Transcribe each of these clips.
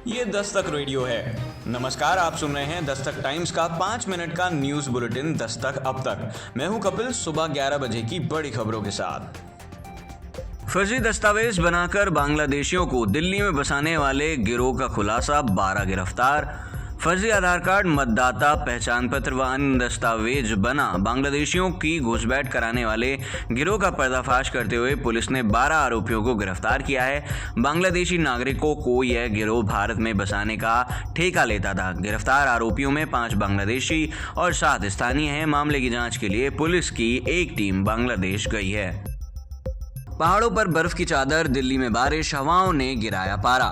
ये दस्तक रेडियो है। नमस्कार, आप सुन रहे हैं दस्तक टाइम्स का 5 मिनट का न्यूज बुलेटिन दस्तक अब तक। मैं हूं कपिल, सुबह 11 बजे की बड़ी खबरों के साथ। फर्जी दस्तावेज बनाकर बांग्लादेशियों को दिल्ली में बसाने वाले गिरोह का खुलासा, 12 गिरफ्तार। फर्जी आधार कार्ड, मतदाता पहचान पत्र व अन्य दस्तावेज बना बांग्लादेशियों की घुसपैठ कराने वाले गिरोह का पर्दाफाश करते हुए पुलिस ने 12 आरोपियों को गिरफ्तार किया है। बांग्लादेशी नागरिकों को यह गिरोह भारत में बसाने का ठेका लेता था। गिरफ्तार आरोपियों में 5 बांग्लादेशी और 7 स्थानीय हैं। मामले की जांच के लिए पुलिस की एक टीम बांग्लादेश गई है। पहाड़ों पर बर्फ की चादर, दिल्ली में बारिश, हवाओं ने गिराया पारा।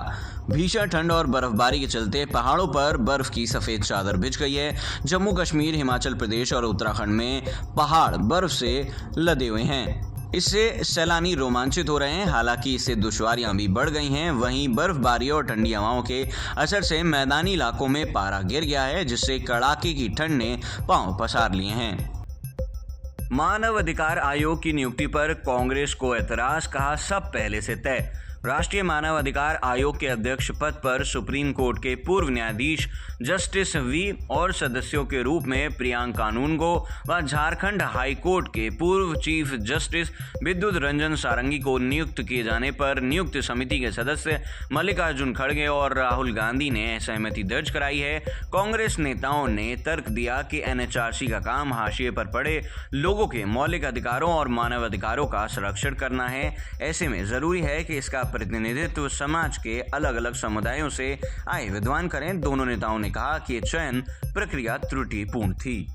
भीषण ठंड और बर्फबारी के चलते पहाड़ों पर बर्फ की सफेद चादर बिछ गई है। जम्मू कश्मीर, हिमाचल प्रदेश और उत्तराखंड में पहाड़ बर्फ से लदे हुए हैं। इससे सैलानी रोमांचित हो रहे हैं। हालांकि इससे दुश्वारियां भी बढ़ गई हैं। वहीं बर्फबारी और ठंडी हवाओं के असर से मैदानी इलाकों में पारा गिर गया है, जिससे कड़ाके की ठंड ने पांव पसार लिए हैं। मानव अधिकार आयोग की नियुक्ति पर कांग्रेस को ऐतराज, कहा सब पहले से तय। राष्ट्रीय मानव अधिकार आयोग के अध्यक्ष पद पर सुप्रीम कोर्ट के पूर्व न्यायाधीश जस्टिस वी और सदस्यों के रूप में प्रियांक कानूनगो व झारखंड हाई कोर्ट के पूर्व चीफ जस्टिस विद्युत रंजन सारंगी को नियुक्त किए जाने पर नियुक्त समिति के सदस्य मल्लिकार्जुन खड़गे और राहुल गांधी ने सहमति दर्ज कराई है। कांग्रेस नेताओं ने तर्क दिया कि एनएचआरसी का काम हाशिए पर पड़े लोगों के मौलिक अधिकारों और मानव अधिकारों का संरक्षण करना है। ऐसे में जरूरी है कि इसका प्रतिनिधित्व समाज के अलग अलग समुदायों से आए विद्वान करें। दोनों नेताओं ने कहा कि चयन प्रक्रिया त्रुटिपूर्ण थी।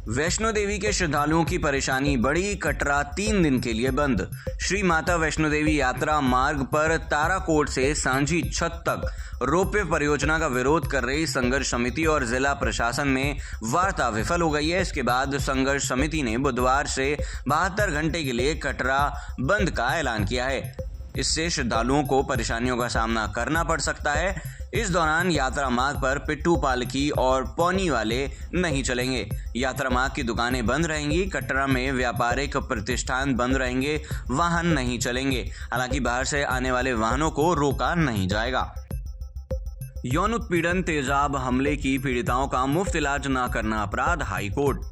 वैष्णो देवी के श्रद्धालुओं की परेशानी बढ़ी, कटरा 3 दिन के लिए बंद। श्री माता वैष्णो देवी यात्रा मार्ग पर ताराकोट से सांझी छत तक रोपवे परियोजना का विरोध कर रही संघर्ष समिति और जिला प्रशासन में वार्ता विफल हो गई है। इसके बाद संघर्ष समिति ने बुधवार से 72 घंटे के लिए कटरा बंद का ऐलान किया है। इससे श्रद्धालुओं को परेशानियों का सामना करना पड़ सकता है। इस दौरान यात्रा मार्ग पर पिट्ठू, पालकी और पौनी वाले नहीं चलेंगे। यात्रा मार्ग की दुकानें बंद रहेंगी। कटरा में व्यापारिक प्रतिष्ठान बंद रहेंगे। वाहन नहीं चलेंगे। हालांकि बाहर से आने वाले वाहनों को रोका नहीं जाएगा। यौन उत्पीड़न, तेजाब हमले की पीड़िताओं का मुफ्त इलाज न करना अपराध, high court.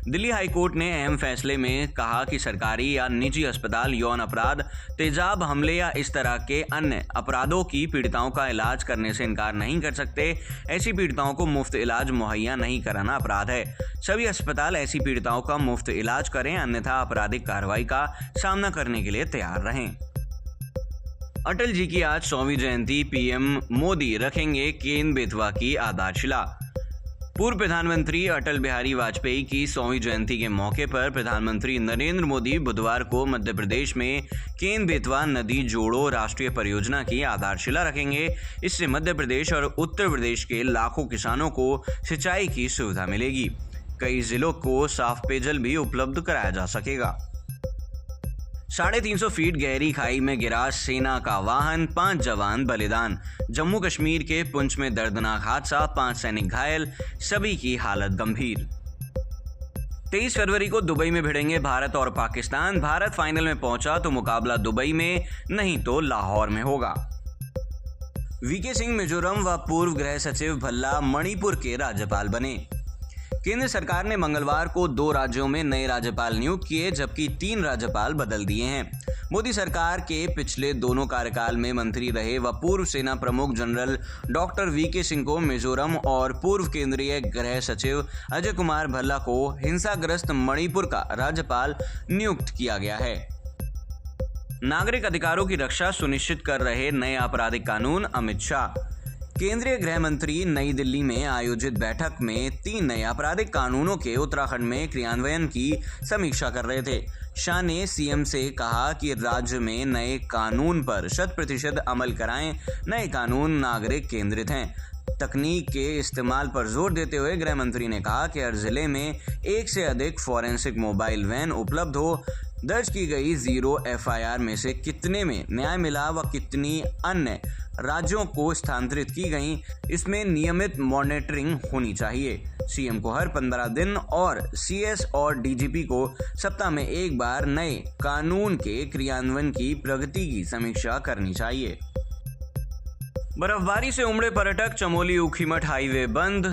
Delhi high court ने अहम फैसले में कहा कि सरकारी या निजी अस्पताल यौन अपराध, तेजाब हमले या इस तरह के अन्य अपराधों की पीड़िताओं का इलाज करने से इनकार नहीं कर सकते। ऐसी पीड़िताओं को मुफ्त इलाज मुहैया नहीं कराना अपराध है। सभी अस्पताल ऐसी पीड़िताओं का मुफ्त इलाज करें, अन्यथा आपराधिक कार्रवाई का सामना करने के लिए तैयार रहें। अटल जी की आज 100वीं जयंती, पीएम मोदी रखेंगे केन बेतवा की आधारशिला। पूर्व प्रधानमंत्री अटल बिहारी वाजपेयी की 100वीं जयंती के मौके पर प्रधानमंत्री नरेंद्र मोदी बुधवार को मध्य प्रदेश में केन बेतवा नदी जोड़ो राष्ट्रीय परियोजना की आधारशिला रखेंगे। इससे मध्य प्रदेश और उत्तर प्रदेश के लाखों किसानों को सिंचाई की सुविधा मिलेगी। कई जिलों को साफ पेयजल भी उपलब्ध कराया जा सकेगा। 350 फीट गहरी खाई में गिरा सेना का वाहन, 5 जवान बलिदान। जम्मू कश्मीर के पुंछ में दर्दनाक हादसा, 5 सैनिक घायल, सभी की हालत गंभीर। 23 फरवरी को दुबई में भिड़ेंगे भारत और पाकिस्तान। भारत फाइनल में पहुंचा तो मुकाबला दुबई में, नहीं तो लाहौर में होगा। वीके सिंह मिजोरम व पूर्व गृह सचिव भल्ला मणिपुर के राज्यपाल बने। केंद्र सरकार ने मंगलवार को 2 राज्यों में नए राज्यपाल नियुक्त किए, जबकि 3 राज्यपाल बदल दिए हैं। मोदी सरकार के पिछले दोनों कार्यकाल में मंत्री रहे व पूर्व सेना प्रमुख जनरल डॉक्टर वीके सिंह को मिजोरम और पूर्व केंद्रीय गृह सचिव अजय कुमार भल्ला को हिंसाग्रस्त मणिपुर का राज्यपाल नियुक्त किया गया है। नागरिक अधिकारों की रक्षा सुनिश्चित कर रहे नए आपराधिक कानून, अमित शाह। केंद्रीय गृह मंत्री नई दिल्ली में आयोजित बैठक में 3 नए आपराधिक कानूनों के उत्तराखंड में क्रियान्वयन की समीक्षा कर रहे थे। शाह ने सीएम से कहा कि राज्य में नए कानून पर 100% अमल कराएं। नए कानून नागरिक केंद्रित हैं। तकनीक के इस्तेमाल पर जोर देते हुए गृह मंत्री ने कहा कि हर जिले में 1 से अधिक फॉरेंसिक मोबाइल वैन उपलब्ध हो। दर्ज की गई 0 एफआईआर में से कितने में न्याय मिला व कितनी अन्य राज्यों को स्थानांतरित की गई, इसमें नियमित मॉनिटरिंग होनी चाहिए। सीएम को हर 15 दिन और सीएस और डीजीपी को सप्ताह में 1 बार नए कानून के क्रियान्वयन की प्रगति की समीक्षा करनी चाहिए। बर्फबारी से उमड़े पर्यटक, चमोली ऊखीमठ हाईवे बंद।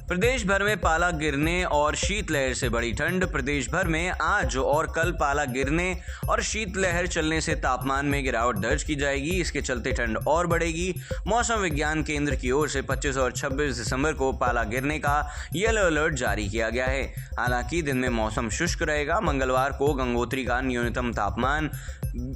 प्रदेश भर में पाला गिरने और शीतलहर से बढ़ी ठंड। प्रदेश भर में आज और कल पाला गिरने और शीतलहर चलने से तापमान में गिरावट दर्ज की जाएगी। इसके चलते ठंड और बढ़ेगी। मौसम विज्ञान केंद्र की ओर से 25 और 26 दिसंबर को पाला गिरने का येलो अलर्ट जारी किया गया है। हालांकि दिन में मौसम शुष्क रहेगा। मंगलवार को गंगोत्री का न्यूनतम तापमान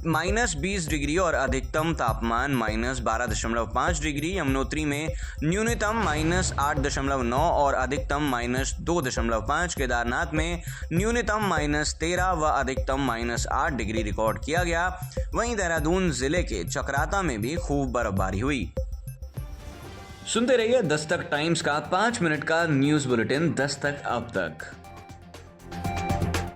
-20 डिग्री और अधिकतम तापमान -12.5 डिग्री, यमुनोत्री में न्यूनतम -8.9 और अधिकतम -2.5, केदारनाथ में न्यूनतम -13 व अधिकतम -8 डिग्री रिकॉर्ड किया गया। वहीं देहरादून जिले के चकराता में भी खूब बर्फबारी हुई। सुनते रहिए दस्तक टाइम्स का 5 मिनट का न्यूज़ बुलेटिन दस्तक अब तक।